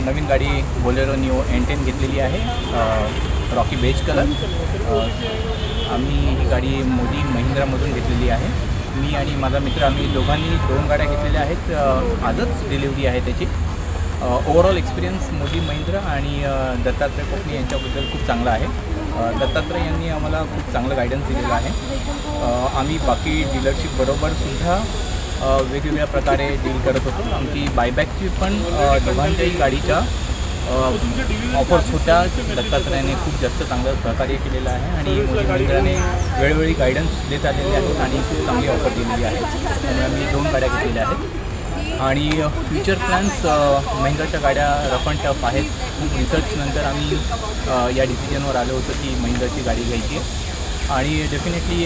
नवीन गाडी Bolero neo N10 घेतलेली आहे, रॉकी बेज कलर। आम्ही ही गाडी मोदी महिंद्रामधून घेतलेली आहे। मी आणि माझा मित्र आम्ही दोघांनी 2 गाड्या घेतलेल्या आहेत, आजच डिलिव्हरी आहे त्याची। ओव्हरऑल एक्सपिरियन्स मोदी महिंद्रा आणि दत्तात्रय कोकणी यांच्याबद्दल खूप चांगला आहे। दत्तात्रय यांनी आम्हाला खूप चांगलं गायडन्स दिलेलं आहे। आम्ही बाकी डीलरशिपबरोबर सुद्धा वेगवेगळ्या प्रकारे डील करत होतो। आमची बायबॅकची पण दोघांच्याही गाडीच्या ऑफर्स होत्या। दत्तात्रयाने खूप जास्त चांगलं सहकार्य केलेलं आहे आणि मोदी महिंद्राने वेळोवेळी गायडन्स देत आलेले आहेत आणि खूप चांगली ऑफर दिलेली आहे। त्यामुळे आम्ही 2 गाड्या घेतलेल्या आहेत आणि फ्युचर प्लॅन्स महिंद्राच्या गाड्या रफ अँड टफ आहेत। खूप रिसर्चनंतर आम्ही या डिसिजनवर आलो होतो की महिंद्राची गाडी घ्यायची आहे आणि डेफिनेटली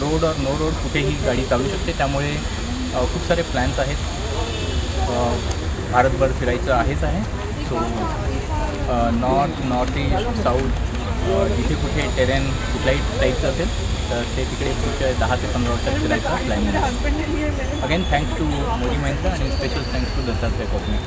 रोड नो रोड कुठेही गाडी चालू शकते। त्यामुळे खूप सारे प्लॅन्स आहेत, भारतभर फिरायचं आहेच आहे। सो नॉर्थ ईस्ट साऊथ जिथे कुठे टेरेन कुठल्याही टाईपचं असेल तर ते तिकडे पुढच्या 10 ते 15 वर्षात फिरायचा प्लॅनिंग आहे। Again thanks to Modi Mahindra आणि special thanks to Dattatray Konkani.